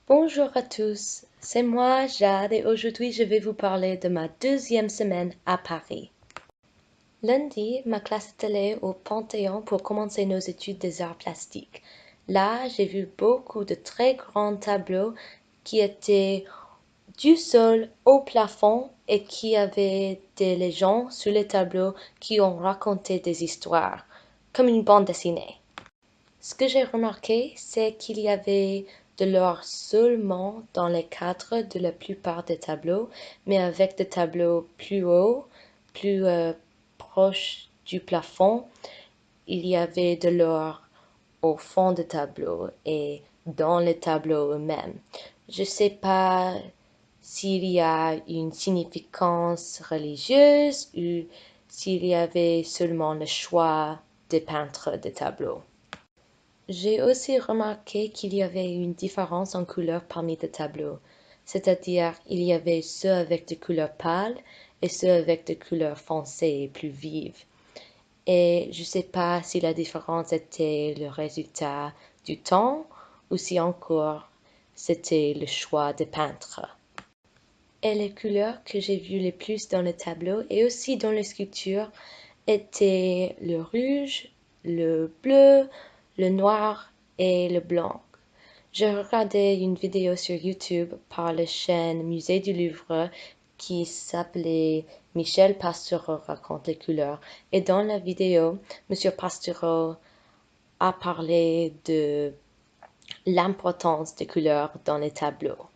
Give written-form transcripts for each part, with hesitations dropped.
Bonjour à tous, c'est moi Jade et aujourd'hui je vais vous parler de ma deuxième semaine à Paris. Lundi, ma classe est allée au Panthéon pour commencer nos études des arts plastiques. Là, j'ai vu beaucoup de très grands tableaux qui étaient du sol au plafond et qui avaient des légendes sur les tableaux qui ont raconté des histoires, comme une bande dessinée. Ce que j'ai remarqué, c'est qu'il y avait de l'or seulement dans les cadres de la plupart des tableaux, mais avec des tableaux plus hauts, plus proches du plafond, il y avait de l'or au fond des tableaux et dans les tableaux eux-mêmes. Je ne sais pas s'il y a une significance religieuse ou s'il y avait seulement le choix des peintres des tableaux. J'ai aussi remarqué qu'il y avait une différence en couleur parmi les tableaux, c'est-à-dire il y avait ceux avec des couleurs pâles et ceux avec des couleurs foncées et plus vives. Et je ne sais pas si la différence était le résultat du temps ou si encore c'était le choix des peintres. Et les couleurs que j'ai vues les plus dans le tableau et aussi dans les sculptures étaient le rouge, le bleu, le noir et le blanc. J'ai regardé une vidéo sur YouTube par la chaîne Musée du Louvre qui s'appelait Michel Pastoureau raconte les couleurs. Et dans la vidéo, Monsieur Pastoureau a parlé de l'importance des couleurs dans les tableaux.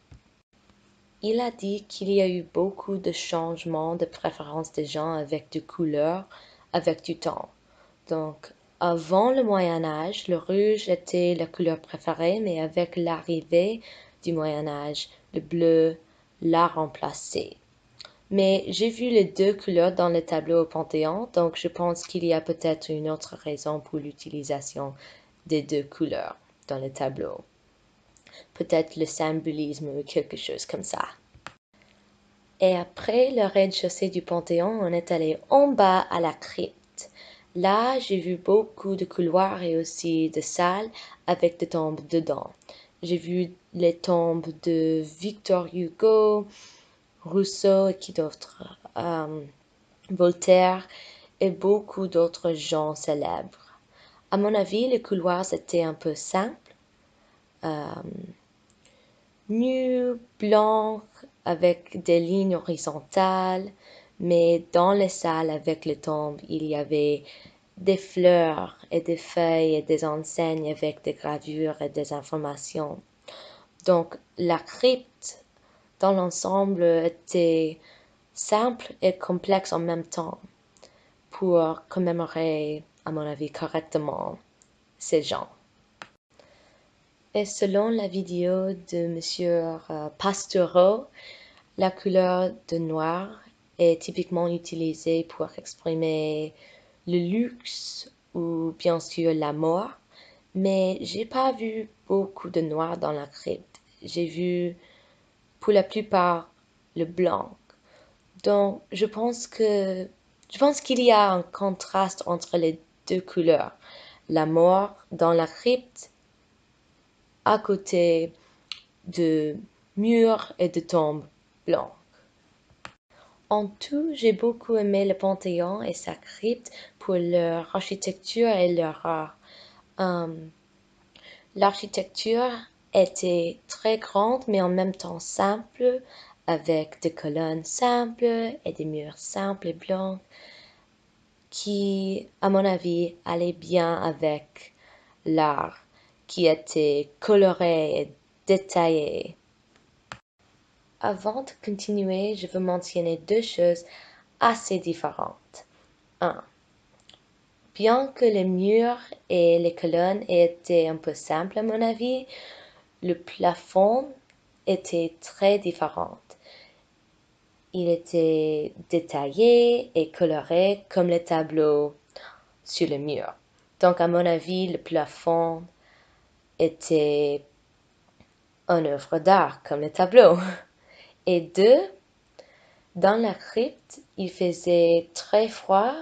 Il a dit qu'il y a eu beaucoup de changements de préférence des gens avec des couleurs avec du temps. Donc, avant le Moyen Âge, le rouge était la couleur préférée, mais avec l'arrivée du Moyen Âge, le bleu l'a remplacé. Mais j'ai vu les deux couleurs dans le tableau au Panthéon, donc je pense qu'il y a peut-être une autre raison pour l'utilisation des deux couleurs dans le tableau. Peut-être le symbolisme ou quelque chose comme ça. Et après le rez-de-chaussée du Panthéon, on est allé en bas à la crypte. Là, j'ai vu beaucoup de couloirs et aussi de salles avec des tombes dedans. J'ai vu les tombes de Victor Hugo, Rousseau et qui d'autres, Voltaire et beaucoup d'autres gens célèbres. À mon avis, les couloirs étaient un peu simples, euh, nus, blancs, avec des lignes horizontales, mais dans les salles avec les tombes, il y avait des fleurs et des feuilles et des enseignes avec des gravures et des informations. Donc la crypte dans l'ensemble était simple et complexe en même temps pour commémorer, à mon avis, correctement ces gens. Et selon la vidéo de Monsieur Pastoureau, la couleur de noir est typiquement utilisée pour exprimer le luxe ou bien sûr la mort, mais j'ai pas vu beaucoup de noir dans la crypte. J'ai vu pour la plupart le blanc. Donc je pense qu'il y a un contraste entre les deux couleurs. La mort dans la crypte à côté de murs et de tombes blancs. En tout, j'ai beaucoup aimé le Panthéon et sa crypte pour leur architecture et leur art. L'architecture était très grande mais en même temps simple, avec des colonnes simples et des murs simples et blancs qui, à mon avis, allaient bien avec l'art qui était coloré et détaillé. Avant de continuer, je veux mentionner deux choses assez différentes. 1. Bien que les murs et les colonnes étaient un peu simples à mon avis, le plafond était très différent. Il était détaillé et coloré comme les tableaux sur le mur. Donc à mon avis, le plafond était une œuvre d'art comme les tableaux. Et 2. Dans la crypte, il faisait très froid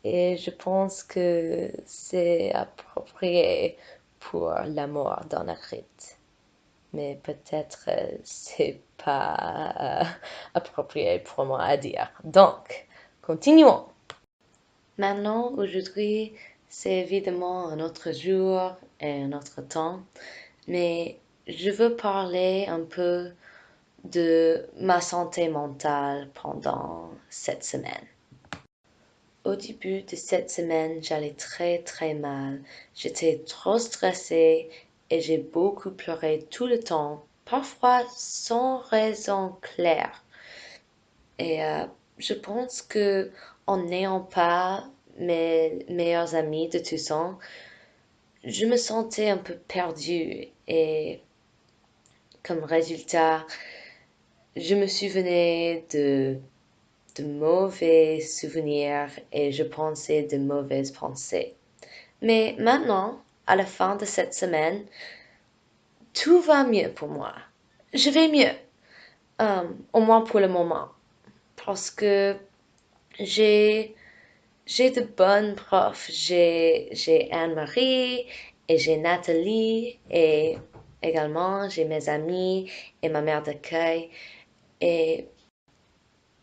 et je pense que c'est approprié pour la mort dans la crypte. mais peut-être c'est pas approprié pour moi à dire. Donc, continuons. Maintenant, aujourd'hui, c'est évidemment un autre jour et un autre temps, mais je veux parler un peu de ma santé mentale pendant cette semaine. Au début de cette semaine, j'allais très très mal. J'étais trop stressée et j'ai beaucoup pleuré tout le temps, parfois sans raison claire. Et je pense que en n'ayant pas mes meilleurs amis de tout temps, je me sentais un peu perdue et comme résultat, je me souvenais de mauvais souvenirs et je pensais de mauvaises pensées. Mais maintenant, à la fin de cette semaine, tout va mieux pour moi. Je vais mieux, au moins pour le moment, parce que j'ai j'ai de bonnes profs. J'ai Anne-Marie et j'ai Nathalie et également j'ai mes amis et ma mère d'accueil. Et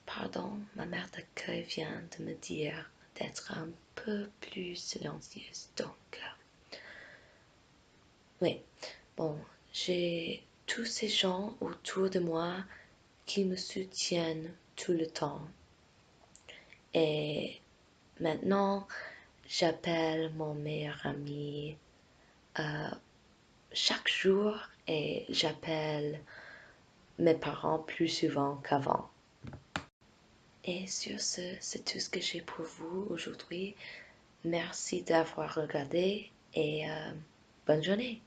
pardon, ma mère d'accueil vient de me dire d'être un peu plus silencieuse. Donc, oui, bon, j'ai tous ces gens autour de moi qui me soutiennent tout le temps. Et maintenant, j'appelle mon meilleur ami chaque jour et j'appelle mes parents plus souvent qu'avant. Et sur ce, c'est tout ce que j'ai pour vous aujourd'hui. Merci d'avoir regardé et bonne journée.